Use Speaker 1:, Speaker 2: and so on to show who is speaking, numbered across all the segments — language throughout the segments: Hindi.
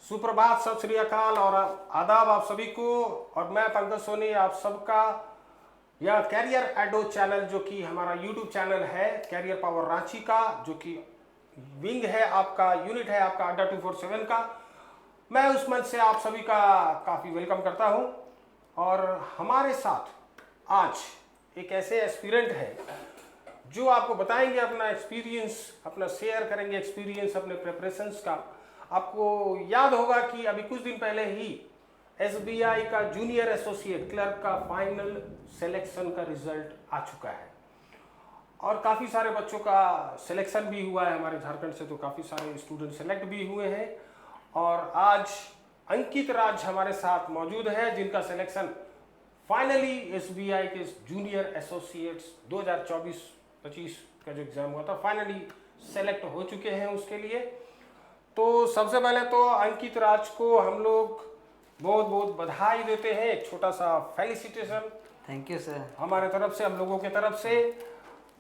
Speaker 1: सुप्रभात, सत श्री अकाल और आदाब आप सभी को। और मैं पंकज सोनी आप सबका यह कैरियर एडो चैनल जो कि हमारा यूट्यूब चैनल है कैरियर पावर रांची का, जो कि विंग है आपका, यूनिट है आपका अड्डा 247 का। मैं उस मंच से आप सभी का काफ़ी वेलकम करता हूं। और हमारे साथ आज एक ऐसे एस्पिरेंट है जो आपको बताएंगे अपना एक्सपीरियंस, अपना शेयर करेंगे एक्सपीरियंस अपने प्रिपरेशंस का। आपको याद होगा कि अभी कुछ दिन पहले ही एसबीआई का जूनियर एसोसिएट क्लर्क का फाइनल सिलेक्शन का रिजल्ट आ चुका है और काफ़ी सारे बच्चों का सिलेक्शन भी हुआ है। हमारे झारखंड से तो काफ़ी सारे स्टूडेंट सेलेक्ट भी हुए हैं और आज अंकित राज हमारे साथ मौजूद है जिनका सिलेक्शन फाइनली एसबीआई के जूनियर एसोसिएट्स 2024-25 का जो एग्ज़ाम हुआ था फाइनली सेलेक्ट हो चुके हैं उसके लिए। तो सबसे पहले तो अंकित राज को हम लोग बहुत बहुत बधाई देते हैं, एक छोटा सा फेलिसिटेशन
Speaker 2: थैंक यू सर
Speaker 1: हमारे तरफ से, हम लोगों के तरफ से।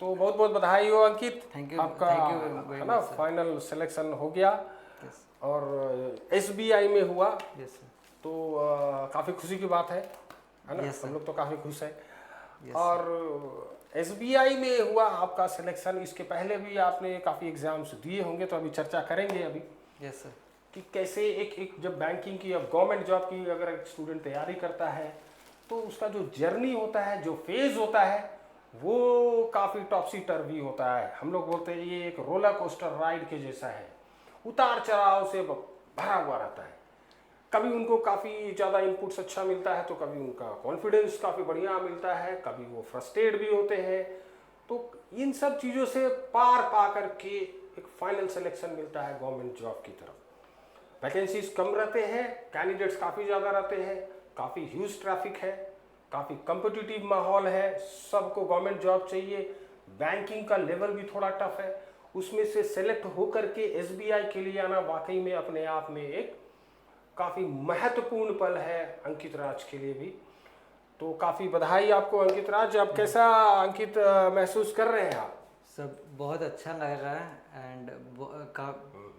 Speaker 1: तो बहुत बहुत बधाई हो अंकित,
Speaker 2: थैंक यू
Speaker 1: आपका है ना फाइनल सिलेक्शन हो गया और एसबीआई में हुआ।
Speaker 2: यस सर
Speaker 1: तो काफ़ी खुशी की बात है ना।
Speaker 2: Yes,
Speaker 1: हम लोग तो काफ़ी खुश हैं।
Speaker 2: Yes,
Speaker 1: और एसबीआई में हुआ आपका सिलेक्शन, इसके पहले भी आपने काफ़ी एग्जाम्स दिए होंगे तो अभी चर्चा करेंगे अभी
Speaker 2: यस सर
Speaker 1: कि कैसे एक जब बैंकिंग की, अब गवर्नमेंट जॉब की अगर एक स्टूडेंट तैयारी करता है तो उसका जो जर्नी होता है, जो फेज़ होता है वो काफ़ी टॉपसी टर्वी होता है। हम लोग बोलते हैं ये एक रोलर कोस्टर राइड के जैसा है, उतार चढ़ाव से भरा हुआ रहता है। कभी उनको काफ़ी ज़्यादा इनपुट्स अच्छा मिलता है तो कभी उनका कॉन्फिडेंस काफ़ी बढ़िया मिलता है, कभी वो फ्रस्ट्रेट भी होते हैं। तो इन सब चीज़ों से पार पा कर के एक फाइनल सिलेक्शन मिलता है गवर्नमेंट जॉब की तरफ। वैकेंसीज कम रहते हैं, कैंडिडेट्स काफ़ी ज़्यादा रहते हैं, काफ़ी ह्यूज ट्रैफिक है, काफ़ी कम्पिटिटिव माहौल है, सबको गवर्नमेंट जॉब चाहिए, बैंकिंग का लेवल भी थोड़ा टफ है। उसमें से सेलेक्ट होकर के एसबीआई के लिए आना वाकई में अपने आप में एक काफ़ी महत्वपूर्ण पल है अंकित राज के लिए भी। तो काफ़ी बधाई आपको अंकित राज। अब कैसा अंकित महसूस कर रहे हैं आप?
Speaker 2: सब बहुत अच्छा लग रहा है एंड का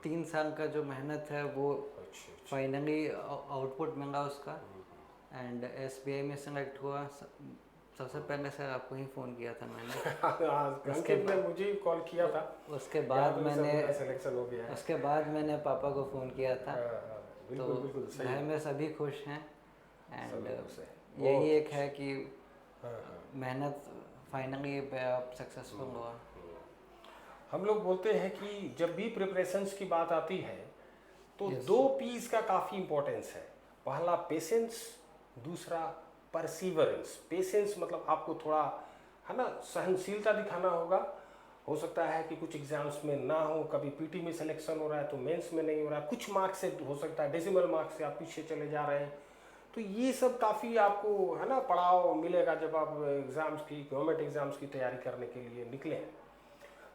Speaker 2: 3 साल का जो मेहनत है वो फाइनली आउटपुट मिला उसका एंड एसबीआई में सेलेक्ट हुआ। सबसे पहले सर आपको ही फ़ोन किया था मैंने
Speaker 1: अंकित ने मुझे ही कॉल किया था।
Speaker 2: उसके बाद मैंने
Speaker 1: सिलेक्शन हो गया है।
Speaker 2: उसके बाद मैंने पापा को फ़ोन किया था।
Speaker 1: बिल्कुल
Speaker 2: तो
Speaker 1: बिल्कुल सही।
Speaker 2: घर में सभी खुश हैं एंड
Speaker 1: बहुत
Speaker 2: यही एक है कि मेहनत फाइनली आप सक्सेसफुल हुआ।
Speaker 1: हम लोग बोलते हैं कि जब भी प्रिपरेशंस की बात आती है तो
Speaker 2: Yes.
Speaker 1: दो पीस का काफ़ी इंपॉर्टेंस है। पहला पेशेंस, दूसरा परसीवरेंस। पेशेंस मतलब आपको थोड़ा है ना सहनशीलता दिखाना होगा। हो सकता है कि कुछ एग्जाम्स में ना हो, कभी पीटी में सिलेक्शन हो रहा है तो मेंस में नहीं हो रहा है, कुछ मार्क्स से हो सकता है डेसिमल मार्क्स से आप पीछे चले जा रहे हैं। तो ये सब काफ़ी आपको है ना पड़ाव मिलेगा जब आप एग्ज़ाम्स की, गवर्नमेंट एग्ज़ाम्स की तैयारी करने के लिए निकले हैं।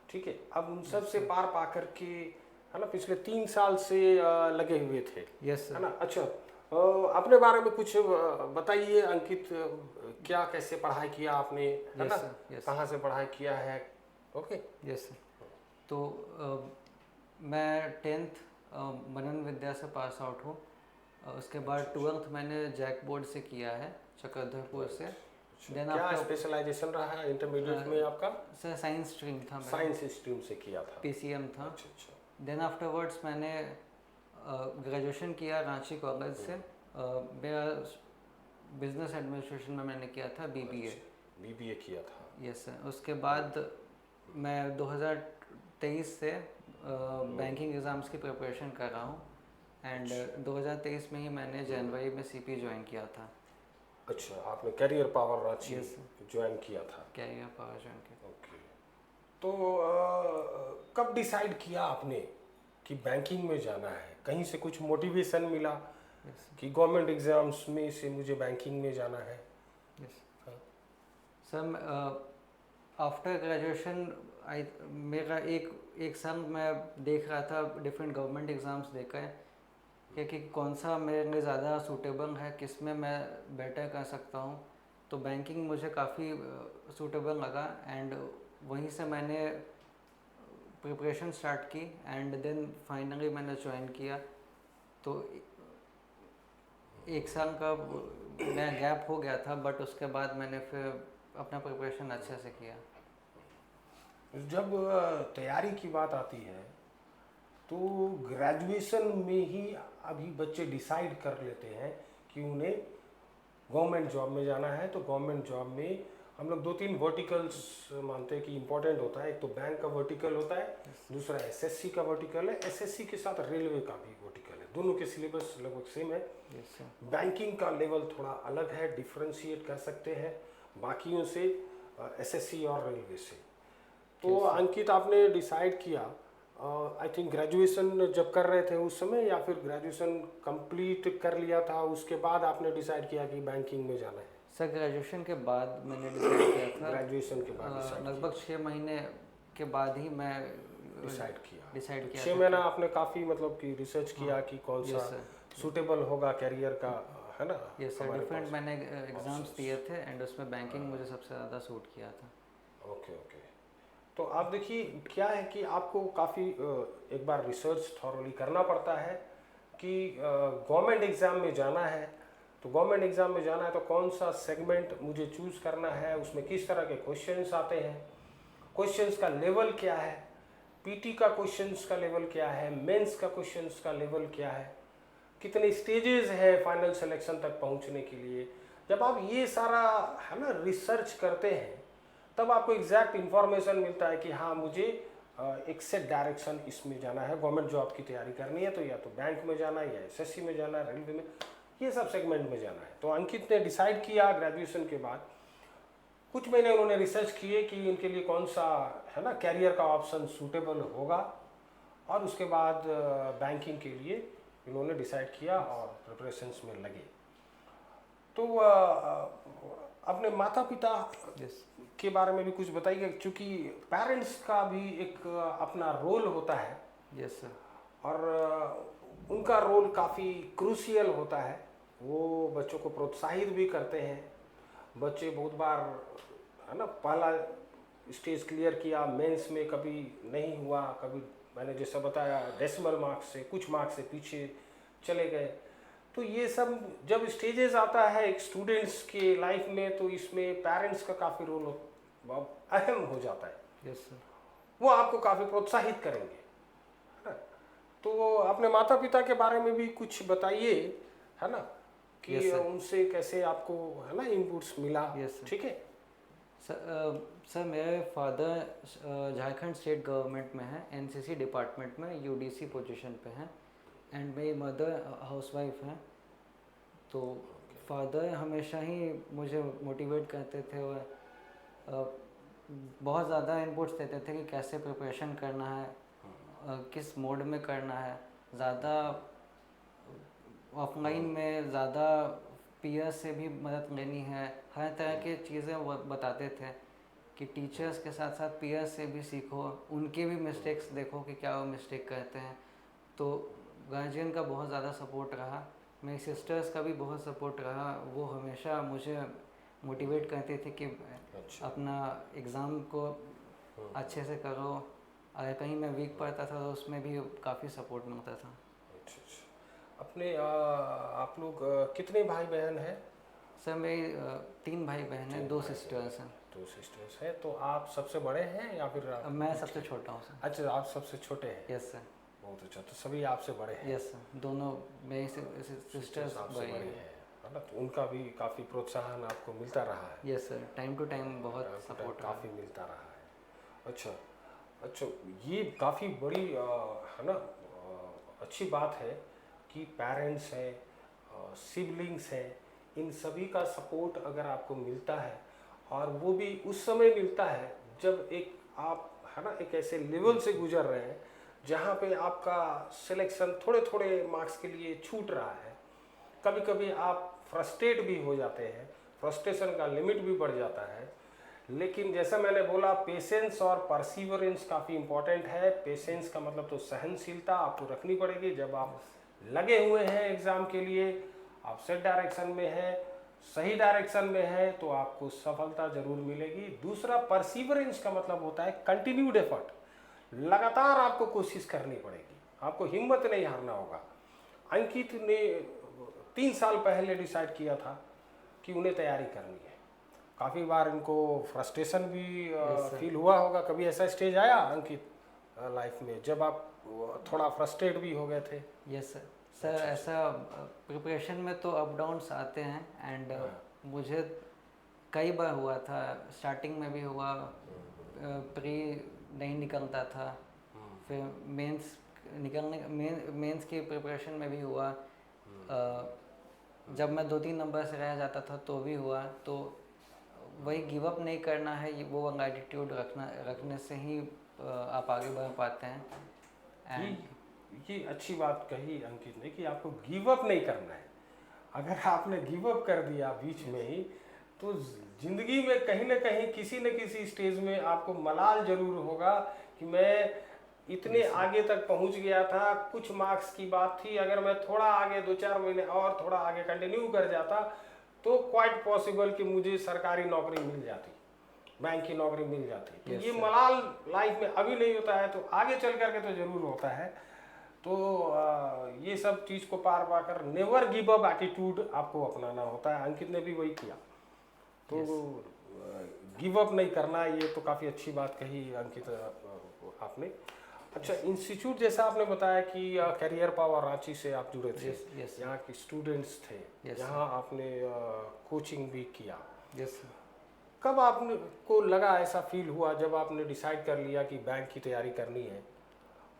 Speaker 1: ठीक है, अब उन सब से पार पा कर के है ना पिछले 3 साल से लगे हुए थे।
Speaker 2: यस
Speaker 1: है ना। अच्छा, अपने बारे में कुछ बताइए अंकित, क्या कैसे पढ़ाई किया आपने, है ना, कहाँ से पढ़ाई किया है? ओके
Speaker 2: यस तो मैं 10th मनन विद्या से पास आउट हूँ। उसके बाद 12th मैंने जैक बोर्ड से किया है चक्रधरपुर से।
Speaker 1: देन क्या स्पेशलाइजेशन रहा है इंटरमीडिएट में आपका?
Speaker 2: सर साइंस स्ट्रीम था,
Speaker 1: साइंस स्ट्रीम से किया था,
Speaker 2: पीसीएम था।
Speaker 1: अच्छा।
Speaker 2: देन आफ्टरवर्ड्स मैंने ग्रेजुएशन किया रांची कॉलेज से। मेरा बिजनेस एडमिनिस्ट्रेशन में मैंने किया था बीबीए
Speaker 1: किया था।
Speaker 2: Yes sir. उसके बाद मैं 2023 से बैंकिंग एग्ज़ाम्स की प्रिपरेशन कर रहा हूँ एंड 2023 में ही मैंने जनवरी में सीपी ज्वाइन किया था।
Speaker 1: अच्छा, आपने कैरियर पावर रांची ज्वाइन किया था?
Speaker 2: कैरियर पावर ज्वाइन किया।
Speaker 1: ओके। तो कब डिसाइड किया आपने कि बैंकिंग में जाना है? कहीं से कुछ मोटिवेशन मिला कि गवर्नमेंट एग्जाम्स में से मुझे बैंकिंग में जाना है?
Speaker 2: यस सर, आफ्टर ग्रेजुएशन मेरा एक साल मैं देख रहा था डिफरेंट गवर्नमेंट एग्ज़ाम्स देखा है कि कौन सा मेरे लिए ज़्यादा सूटेबल है, किस में मैं बेटर कर सकता हूँ। तो बैंकिंग मुझे काफ़ी सूटेबल लगा एंड वहीं से मैंने प्रिपरेशन स्टार्ट की एंड देन फाइनली मैंने ज्वाइन किया। तो 1 साल का मैं गैप हो गया था, बट उसके बाद मैंने फिर अपना प्रिपरेशन अच्छे से किया।
Speaker 1: जब तैयारी की बात आती है तो ग्रेजुएशन में ही अभी बच्चे डिसाइड कर लेते हैं कि उन्हें गवर्नमेंट जॉब में जाना है। तो गवर्नमेंट जॉब में हम लोग 2-3 वर्टिकल्स मानते हैं कि इम्पोर्टेंट होता है। एक तो बैंक का वर्टिकल होता है, दूसरा एसएससी का वर्टिकल है, एसएससी के साथ रेलवे का भी वर्टिकल है। दोनों के सिलेबस लगभग सेम है। बैंकिंग का लेवल थोड़ा अलग है, डिफ्रेंशिएट कर सकते हैं बाकियों से, एसएससी और रेलवे से। तो अंकित, आपने डिसाइड किया, आई थिंक ग्रेजुएशन जब कर रहे थे उस समय, या फिर ग्रेजुएशन कंप्लीट कर लिया था उसके बाद आपने डिसाइड किया कि बैंकिंग में जाना है?
Speaker 2: सर ग्रेजुएशन के बाद मैंने डिसाइड किया था।
Speaker 1: ग्रेजुएशन के बाद
Speaker 2: लगभग 6 महीने के बाद ही मैं
Speaker 1: डिसाइड किया। 6
Speaker 2: था
Speaker 1: महीना आपने काफ़ी मतलब कि रिसर्च किया कि कौन सा सूटेबल होगा कैरियर का, है ना?
Speaker 2: यस सर, डिफरेंट मैंने एग्जाम्स दिए थे एंड उसमें बैंकिंग मुझे सबसे ज़्यादा सूट किया था।
Speaker 1: ओके। तो आप देखिए, क्या है कि आपको काफ़ी एक बार रिसर्च थॉरली करना पड़ता है कि गवर्नमेंट एग्ज़ाम में जाना है। तो गवर्नमेंट एग्ज़ाम में जाना है तो कौन सा सेगमेंट मुझे चूज़ करना है, उसमें किस तरह के क्वेश्चंस आते हैं, क्वेश्चंस का लेवल क्या है, पीटी का क्वेश्चंस का लेवल क्या है, मेंस का क्वेश्चंस का लेवल क्या है, कितने स्टेजेस है फाइनल सिलेक्शन तक पहुंचने के लिए। जब आप ये सारा, है ना, रिसर्च करते हैं, तब आपको एग्जैक्ट इन्फॉर्मेशन मिलता है कि हाँ, मुझे एक सेट डायरेक्शन इसमें जाना है, गवर्नमेंट जॉब की तैयारी करनी है तो या तो बैंक में जाना है, या एसएससी में जाना है, रेलवे में, ये सब सेगमेंट में जाना है। तो अंकित ने डिसाइड किया ग्रेजुएशन के बाद, कुछ महीने उन्होंने रिसर्च किए कि इनके लिए कौन सा, है ना, कैरियर का ऑप्शन सूटेबल होगा, और उसके बाद बैंकिंग के लिए इन्होंने डिसाइड किया और प्रिपरेशंस में लगे। तो अपने माता पिता के बारे में भी कुछ बताइए, क्योंकि पेरेंट्स का भी एक अपना रोल होता है।
Speaker 2: Yes sir.
Speaker 1: और उनका रोल काफ़ी क्रूशियल होता है। वो बच्चों को प्रोत्साहित भी करते हैं। बच्चे बहुत बार, है ना, पहला स्टेज क्लियर किया, मेंस में कभी नहीं हुआ, कभी मैंने जैसा बताया डेसिमल मार्क्स से, कुछ मार्क्स से पीछे चले गए। तो ये सब जब स्टेजेस आता है एक स्टूडेंट्स के लाइफ में, तो इसमें पेरेंट्स का काफ़ी रोल अहम हो जाता है।
Speaker 2: Yes sir.
Speaker 1: वो आपको काफ़ी प्रोत्साहित करेंगे, है ना? तो अपने माता पिता के बारे में भी कुछ बताइए, है ना, कि उनसे कैसे आपको, है ना, इनपुट्स मिला। ठीक है
Speaker 2: सर, मेरे फादर झारखंड स्टेट गवर्नमेंट में है, एनसीसी डिपार्टमेंट में यूडीसी पोजीशन पे हैं, एंड मेरी मदर हाउसवाइफ हैं। तो फादर हमेशा ही मुझे मोटिवेट करते थे और बहुत ज़्यादा इनपुट्स देते थे कि कैसे प्रिपरेशन करना है, किस मोड में करना है, ज़्यादा ऑफलाइन में ज़्यादा पीयर से भी मदद लेनी है, हर तरह की चीज़ें वो बताते थे कि टीचर्स के साथ साथ पीयर से भी सीखो, उनके भी मिस्टेक्स देखो कि क्या वो मिस्टेक करते हैं। तो गार्जियन का बहुत ज़्यादा सपोर्ट रहा, मेरी सिस्टर्स का भी बहुत सपोर्ट रहा। वो हमेशा मुझे मोटिवेट करते थे कि अपना एग्ज़ाम को अच्छे से करो, अगर कहीं मैं वीक पड़ता था तो उसमें भी काफ़ी सपोर्ट मिलता था।
Speaker 1: अपने आप लोग कितने भाई बहन हैं?
Speaker 2: सर मेरी 3 भाई बहन हैं, 2 सिस्टर्स हैं।
Speaker 1: 2 सिस्टर्स हैं। तो आप सबसे बड़े हैं या फिर
Speaker 2: मैं सबसे छोटा हूँ सर।
Speaker 1: अच्छा, आप सबसे छोटे हैं।
Speaker 2: Yes sir.
Speaker 1: बहुत अच्छा। तो सभी आपसे बड़े हैं?
Speaker 2: यस सर, दोनों मेरी सिस्टर्स
Speaker 1: आपसे बड़े हैं, है ना? तो उनका भी काफ़ी प्रोत्साहन आपको मिलता रहा है?
Speaker 2: Yes sir, time to time बहुत सपोर्ट
Speaker 1: काफ़ी मिलता रहा है। अच्छा, ये काफ़ी बड़ी, है ना, अच्छी बात है कि पेरेंट्स हैं, सिबलिंग्स हैं, इन सभी का सपोर्ट अगर आपको मिलता है, और वो भी उस समय मिलता है जब एक आप, है ना, एक ऐसे लेवल से गुजर रहे हैं जहाँ पे आपका सिलेक्शन थोड़े थोड़े मार्क्स के लिए छूट रहा है। कभी कभी आप फ्रस्ट्रेट भी हो जाते हैं, फ्रस्ट्रेशन का लिमिट भी बढ़ जाता है। लेकिन जैसा मैंने बोला, पेशेंस और परसीवरेंस काफ़ी इम्पॉर्टेंट है। पेशेंस का मतलब तो सहनशीलता आपको रखनी पड़ेगी। जब आप लगे हुए हैं एग्ज़ाम के लिए, आप सेट डायरेक्शन में हैं, सही डायरेक्शन में है, तो आपको सफलता जरूर मिलेगी। दूसरा, परसीवरेंस का मतलब होता है कंटिन्यूड एफर्ट। लगातार आपको कोशिश करनी पड़ेगी, आपको हिम्मत नहीं हारना होगा। अंकित ने 3 साल पहले डिसाइड किया था कि उन्हें तैयारी करनी है। काफ़ी बार इनको फ्रस्ट्रेशन भी फील हुआ होगा। कभी ऐसा स्टेज आया अंकित लाइफ में जब आप थोड़ा फ्रस्ट्रेट भी हो गए थे?
Speaker 2: Yes sir. सर ऐसा प्रिपरेशन में तो अप डाउन्स आते हैं एंड मुझे कई बार हुआ था। स्टार्टिंग में भी हुआ, प्री नहीं निकलता था, फिर मेंस मेंस की प्रिपरेशन में भी हुआ। जब मैं 2-3 नंबर से रह जाता था तो भी हुआ। तो वही गिव अप नहीं करना है, वो वाला एटीट्यूड रखने से ही आप आगे बढ़ पाते हैं।
Speaker 1: ये अच्छी बात कही अंकित ने कि आपको गिव अप नहीं करना है। अगर आपने गिव अप कर दिया बीच में ही तो जिंदगी में कहीं ना कहीं किसी न किसी स्टेज में आपको मलाल जरूर होगा कि मैं इतने आगे तक पहुंच गया था। कुछ मार्क्स की बात थी, अगर मैं थोड़ा आगे 2-4 महीने और थोड़ा आगे कंटिन्यू कर जाता तो क्वाइट पॉसिबल कि मुझे सरकारी नौकरी मिल जाती, बैंक की नौकरी मिल जाती। तो ये मलाल लाइफ में अभी नहीं होता है तो आगे चल करके तो जरूर होता है। तो ये सब चीज़ को पार पाकर नेवर गिव अप एटीट्यूड आपको अपनाना होता है। अंकित ने भी वही किया। तो गिव अप नहीं करना, ये तो काफ़ी अच्छी बात कही अंकित आपने। अच्छा, इंस्टीट्यूट जैसा आपने बताया कि कैरियर पावर रांची से आप जुड़े थे, यहाँ के स्टूडेंट्स थे, यहाँ आपने कोचिंग भी किया। कब आपने को लगा, ऐसा फील हुआ जब आपने डिसाइड कर लिया कि बैंक की तैयारी करनी है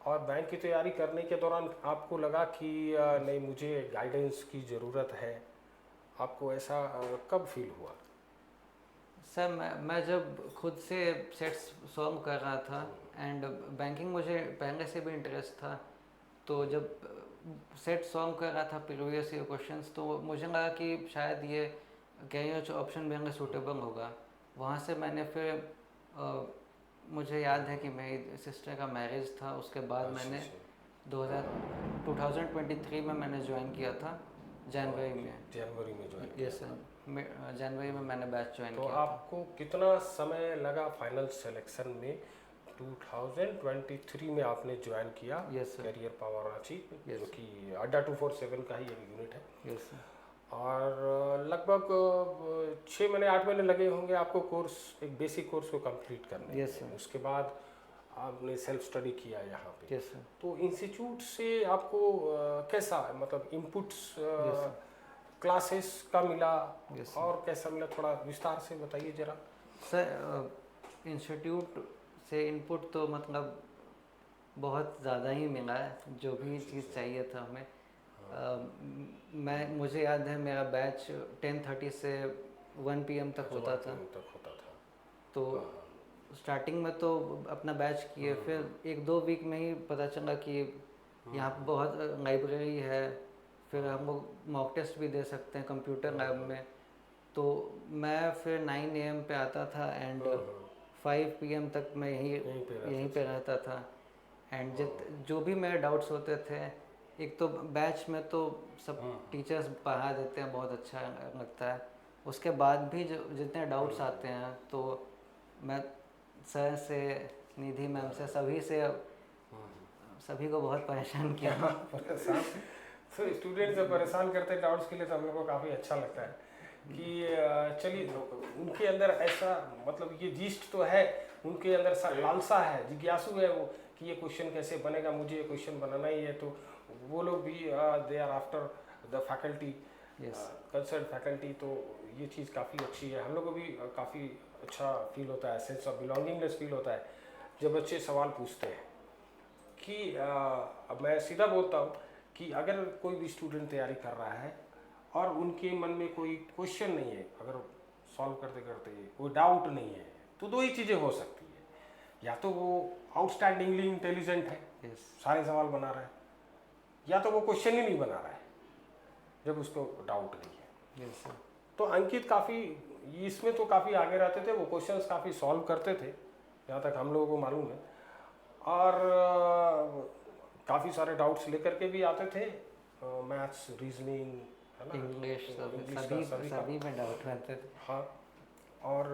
Speaker 1: और बैंक की तैयारी करने के दौरान आपको लगा कि नहीं मुझे गाइडेंस की ज़रूरत है? आपको ऐसा कब फील हुआ?
Speaker 2: सर मैं जब खुद से सेट्स सॉल्व कर रहा था एंड बैंकिंग मुझे पहले से भी इंटरेस्ट था, तो जब सेट सॉल्व कर रहा था प्रीवियस ईयर क्वेश्चंस, तो मुझे लगा कि शायद ये कैरियर ऑप्शन मेरे सूटेबल होगा। वहाँ से मैंने फिर मुझे याद है कि मेरी सिस्टर का मैरिज था, उसके बाद मैंने 2023 में मैंने ज्वाइन किया था, जनवरी में ज्वाइन किया। यस सर, जनवरी में मैंने बैच ज्वाइन किया।
Speaker 1: तो आपको कितना समय लगा फाइनल सिलेक्शन में? 2023 में आपने ज्वाइन किया कैरियर पावर रांची, जो कि अड्डा 247 का ही एक यूनिट है।
Speaker 2: Yes sir.
Speaker 1: और लगभग 6 महीने 8 महीने लगे होंगे आपको कोर्स, एक बेसिक कोर्स को कंप्लीट करने में।
Speaker 2: Yes sir.
Speaker 1: उसके बाद आपने सेल्फ स्टडी किया यहाँ पे।
Speaker 2: Yes sir.
Speaker 1: तो इंस्टीट्यूट से आपको कैसा, मतलब इनपुट्स क्लासेस का मिला और कैसा मिला, थोड़ा विस्तार से बताइए जरा।
Speaker 2: सर इंस्टीट्यूट से इनपुट तो मतलब बहुत ज़्यादा ही मिला है, जो भी चीज़ चाहिए था हमें। मुझे याद है मेरा बैच 10:30 से 1 PM तक होता था। तो स्टार्टिंग में तो अपना बैच किए, फिर 1-2 वीक में ही पता चला कि यहाँ पर बहुत लाइब्रेरी है, फिर हम लोग मॉक टेस्ट भी दे सकते हैं कंप्यूटर लैब में। तो मैं फिर 9 AM पे आता था एंड 5 PM तक मैं यहीं पे रहता था। एंड जो भी मेरे डाउट्स होते थे, एक तो बैच में तो सब टीचर्स पढ़ा देते हैं, बहुत अच्छा लगता है। उसके बाद भी जो जितने डाउट्स आते हैं तो मैं सर से, निधि मैम से, सभी को बहुत परेशान किया।
Speaker 1: परेशान तो स्टूडेंट से परेशान करते डाउट्स के लिए तो हम लोग को काफ़ी अच्छा लगता है कि चलिए उनके अंदर ऐसा, मतलब ये जिस्ट तो है, उनके अंदर लालसा है, जिज्ञासु है वो कि ये क्वेश्चन कैसे बनेगा, मुझे ये क्वेश्चन बनाना ही है। तो वो लोग भी they are after the faculty, concern faculty. तो ये चीज़ काफ़ी अच्छी है, हम लोग को भी काफ़ी अच्छा फील होता है, सेंस ऑफ बिलोंगिंगनेस फील होता है जब बच्चे सवाल पूछते हैं। कि अब मैं सीधा बोलता हूँ कि अगर कोई भी स्टूडेंट तैयारी कर रहा है और उनके मन में कोई क्वेश्चन नहीं है, अगर सॉल्व करते करते कोई डाउट नहीं है, तो 2 ही चीज़ें हो सकती है। या तो वो आउटस्टैंडिंगली इंटेलिजेंट है, सारे सवाल बना रहा है, या तो वो क्वेश्चन ही नहीं बना रहा है जब उसको डाउट नहीं है। तो अंकित काफ़ी इसमें तो काफ़ी आगे रहते थे, वो क्वेश्चंस काफ़ी सॉल्व करते थे जहाँ तक हम लोगों को मालूम है। और काफ़ी सारे डाउट्स लेकर के भी आते थे, मैथ्स, रीजनिंग, है ना,
Speaker 2: इंग्लिश, सभी में डाउट रहते थे।
Speaker 1: हाँ। और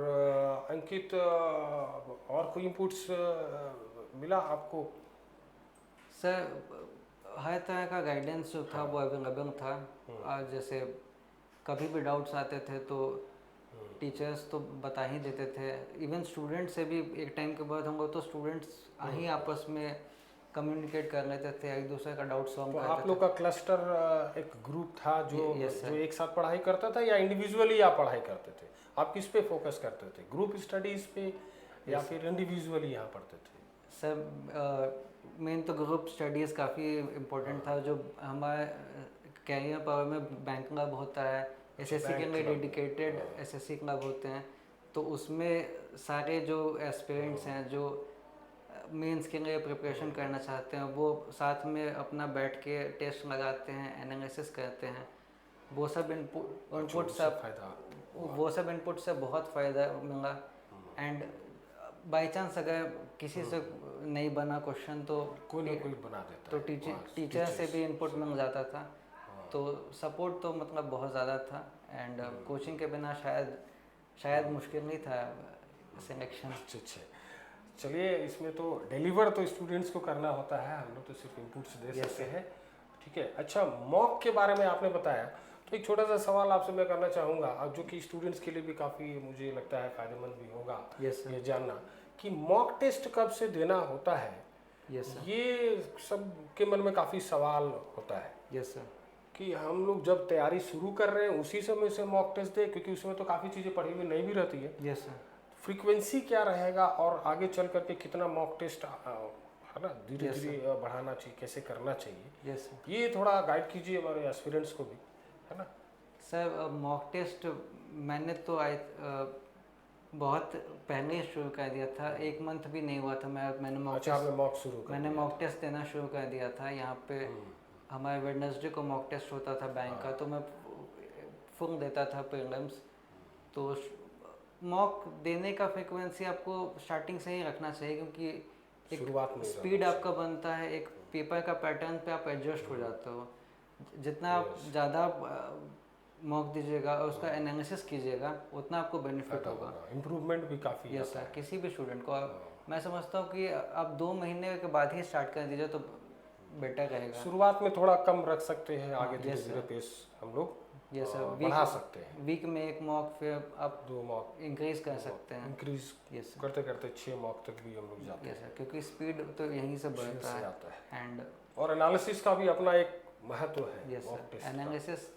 Speaker 1: अंकित और कोई इनपुट्स मिला आपको?
Speaker 2: सर हर तरह का गाइडेंस जो था वो अवेलेबल था। जैसे कभी भी डाउट्स आते थे तो टीचर्स तो बता ही देते थे। इवन स्टूडेंट से भी एक टाइम के बाद हम लोग तो स्टूडेंट्स ही आपस में कम्युनिकेट कर लेते थे, एक दूसरे का डाउट सॉल्व
Speaker 1: तो
Speaker 2: करते
Speaker 1: आप लोग का क्लस्टर एक ग्रुप था जो
Speaker 2: Yes, sir.
Speaker 1: जो एक साथ पढ़ाई करता था, या इंडिविजुअली आप पढ़ाई करते थे? आप किस पे फोकस करते थे, ग्रुप स्टडीज पे या फिर इंडिविजुअली यहाँ पढ़ते थे?
Speaker 2: सर मेन तो ग्रुप स्टडीज़ काफ़ी इम्पोर्टेंट था। जो हमारे कैरियर पावर में बैंक क्लब होता है, एसएससी के लिए डेडिकेटेड एसएससी क्लब होते हैं, तो उसमें सारे जो एस्पिरेंट्स हैं जो मेंस के लिए प्रिपरेशन करना चाहते हैं वो साथ में अपना बैठ के टेस्ट लगाते हैं, एनालिसिस करते हैं। वो सब इनपुट सब
Speaker 1: फायदा
Speaker 2: वो सब इनपुट से बहुत फ़ायदा मिला। एंड बाई चांस अगर किसी से नहीं बना क्वेश्चन तो
Speaker 1: कोई ना कोई बना देता
Speaker 2: तो
Speaker 1: है।
Speaker 2: टीचर से भी इनपुट मिल जाता था। तो सपोर्ट तो मतलब बहुत ज़्यादा था। एंड कोचिंग के बिना शायद मुश्किल नहीं था सिलेक्शन।
Speaker 1: अच्छा, चलिए, इसमें तो डिलीवर तो स्टूडेंट्स को करना होता है, हम लोग तो सिर्फ इनपुट्स दे सकते हैं। ठीक है। अच्छा, मॉक के बारे में आपने बताया, तो एक छोटा सा सवाल आपसे मैं करना चाहूँगा, अब जो कि स्टूडेंट्स के लिए भी काफ़ी मुझे लगता है फ़ायदेमंद भी होगा ये जानना कि मॉक टेस्ट कब से देना होता है। ये सब के मन में काफ़ी सवाल होता है।
Speaker 2: Yes sir.
Speaker 1: कि हम लोग जब तैयारी शुरू कर रहे हैं उसी समय से मॉक टेस्ट दें, क्योंकि उसमें तो काफ़ी चीज़ें पढ़ी हुई नहीं भी रहती है।
Speaker 2: Yes sir.
Speaker 1: फ्रीक्वेंसी क्या रहेगा और आगे चल करके कितना मॉक टेस्ट है ना धीरे धीरे बढ़ाना चाहिए, कैसे करना चाहिए?
Speaker 2: Yes sir.
Speaker 1: ये थोड़ा गाइड कीजिए हमारे एस्पिरेंट्स को भी, है ना?
Speaker 2: सर मॉक टेस्ट मैंने तो बहुत पहले ही शुरू कर दिया था, 1 मंथ भी नहीं हुआ था मैंने मॉक टेस्ट देना शुरू कर दिया था। यहाँ पे हमारे वेडनेसडे को मॉक टेस्ट होता था बैंक का, तो मैं फुल देता था प्रीलिम्स। तो मॉक देने का फ्रिक्वेंसी आपको स्टार्टिंग से ही रखना चाहिए, क्योंकि एक स्पीड आपका बनता है, एक पेपर का पैटर्न पे आप एडजस्ट हो जाते हो। जितना आप ज़्यादा मॉक दीजिएगा और उसका एनालिसिस कीजिएगा उतना आपको बेनिफिट होगा,
Speaker 1: इम्प्रूवमेंट भी काफ़ी।
Speaker 2: Yes sir. किसी भी स्टूडेंट को मैं समझता हूँ कि आप 2 महीने के बाद ही स्टार्ट कर दीजिए तो बेटर रहेगा।
Speaker 1: शुरुआत में थोड़ा कम रख सकते हैं, आगे धीरे धीरे पेस हम लोग
Speaker 2: यस सर
Speaker 1: बढ़ा सकते हैं।
Speaker 2: वीक में 1 मॉक, फिर आप
Speaker 1: 2 मॉक
Speaker 2: इंक्रीज कर सकते हैं।
Speaker 1: इंक्रीज
Speaker 2: यस
Speaker 1: करते करते 6 मॉक तक भी हम लोग जाते हैं।
Speaker 2: यस सर, क्योंकि स्पीड तो यहीं से बढ़ता है।
Speaker 1: एंड
Speaker 2: और
Speaker 1: एनालिसिस का भी अपना एक महत्व है।
Speaker 2: यस सर, एनालिसिस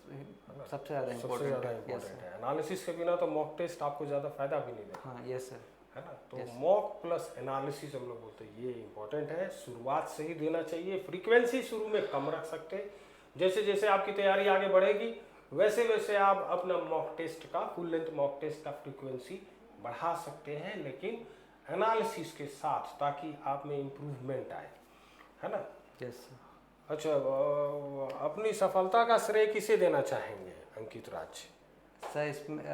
Speaker 2: सबसे ज़्यादा इम्पोर्टेंट
Speaker 1: है। एनालिसिस के बिना तो मॉक टेस्ट आपको ज़्यादा फायदा भी नहीं देगा।
Speaker 2: हाँ यस सर,
Speaker 1: है ना? तो मॉक प्लस एनालिसिस हम लोग बोलते हैं, ये इम्पोर्टेंट है। शुरुआत से ही देना चाहिए, फ्रीक्वेंसी शुरू में कम रख सकते हैं। जैसे जैसे आपकी तैयारी आगे बढ़ेगी वैसे वैसे आप अपना मॉक टेस्ट का, फुल लेंथ मॉक टेस्ट का फ्रीक्वेंसी बढ़ा सकते हैं, लेकिन एनालिसिस के साथ, ताकि आप में इम्प्रूवमेंट आए, है ना?
Speaker 2: Yes sir.
Speaker 1: अच्छा, अपनी सफलता का श्रेय किसे देना चाहेंगे अंकित राज?
Speaker 2: सर इसमें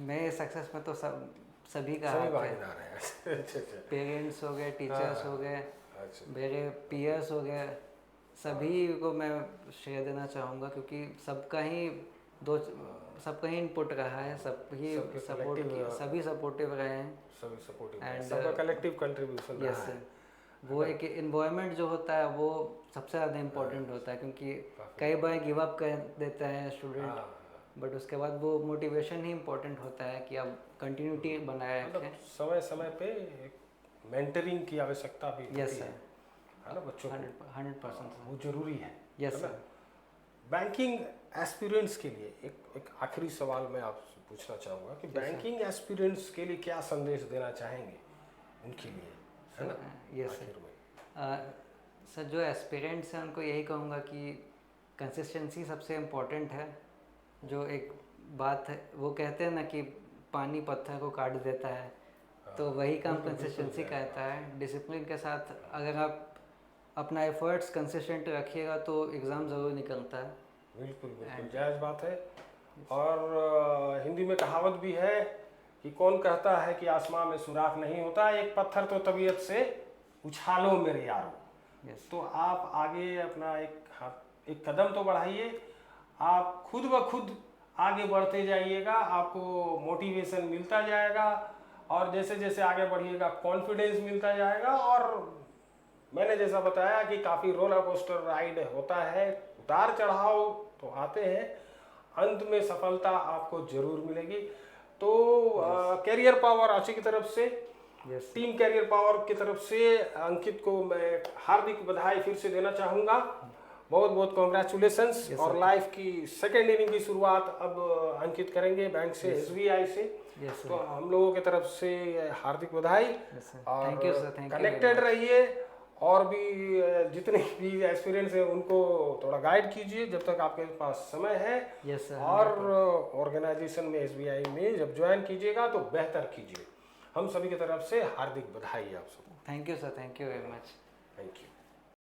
Speaker 2: मेरे सक्सेस में तो सभी का
Speaker 1: भागीदार है। अच्छा,
Speaker 2: पेरेंट्स हो गए, टीचर्स हो गए, मेरे पीयर्स हो गए, सभी को मैं श्रेय देना चाहूँगा, क्योंकि सबका ही इनपुट रहा है, सभी सपोर्टिव रहे हैं,
Speaker 1: सबका कलेक्टिव कंट्रीब्यूशन रहा है।
Speaker 2: वो एक इन्वायरमेंट जो होता है वो सबसे ज़्यादा इम्पोर्टेंट होता है, क्योंकि कई बार गिव अप कर देता है स्टूडेंट, बट उसके बाद वो मोटिवेशन ही इम्पोर्टेंट होता है कि आप कंटिन्यूटी बनाए रखें।
Speaker 1: समय समय पे एक मेंटरिंग की आवश्यकता भी होती
Speaker 2: यस सर,
Speaker 1: है ना बच्चों को?
Speaker 2: 100%
Speaker 1: वो जरूरी है।
Speaker 2: Yes sir.
Speaker 1: बैंकिंग एस्पिरेंट्स के लिए एक आखिरी सवाल मैं आपसे पूछना चाहूँगा कि बैंकिंग एस्पिरेंट्स के लिए क्या संदेश देना चाहेंगे उनके लिए, है ना?
Speaker 2: यस सर, जो एस्पिरेंट्स हैं उनको यही कहूँगा कि कंसिस्टेंसी सबसे इम्पोर्टेंट है। जो एक बात है, वो कहते हैं ना कि पानी पत्थर को काट देता है, तो वही काम कंसिस्टेंसी कहता है। डिसिप्लिन के साथ अगर आप अपना एफर्ट्स कंसिस्टेंट रखिएगा तो एग्ज़ाम ज़रूर निकलता है।
Speaker 1: बिल्कुल जायज़ बात है। और हिंदी में कहावत भी है कि कौन कहता है कि आसमां में सुराख नहीं होता, एक पत्थर तो तबीयत से उछालो मेरे यारो। तो आप आगे अपना एक कदम तो बढ़ाइए, आप खुद ब खुद आगे बढ़ते जाइएगा, आपको मोटिवेशन मिलता जाएगा, और जैसे जैसे आगे बढ़िएगा कॉन्फिडेंस मिलता जाएगा, और मैंने जैसा बताया कि काफ़ी रोलर कोस्टर राइड होता है, उतार चढ़ाव तो आते हैं, अंत में सफलता आपको जरूर मिलेगी। तो कैरियर पावर रांची की तरफ से,
Speaker 2: यस
Speaker 1: टीम कैरियर पावर की तरफ से अंकित को मैं हार्दिक बधाई फिर से देना चाहूँगा। बहुत बहुत कॉन्ग्रेचुलेशंस। और लाइफ की सेकेंड इनिंग की शुरुआत अब अंकित करेंगे बैंक से, एसबीआई से।
Speaker 2: यस
Speaker 1: तो हम लोगों की तरफ से हार्दिक बधाई।
Speaker 2: सर,
Speaker 1: और
Speaker 2: thank you sir, thank you
Speaker 1: connected रहिए, और भी जितने भी एक्सपीरियंस है उनको थोड़ा गाइड कीजिए जब तक आपके पास समय है।
Speaker 2: Yes sir.
Speaker 1: और ऑर्गेनाइजेशन में, एसबीआई में जब ज्वाइन कीजिएगा तो बेहतर कीजिए। हम सभी की तरफ से हार्दिक बधाई आप सबको।
Speaker 2: Thank you sir, thank you very much.
Speaker 1: Thank you.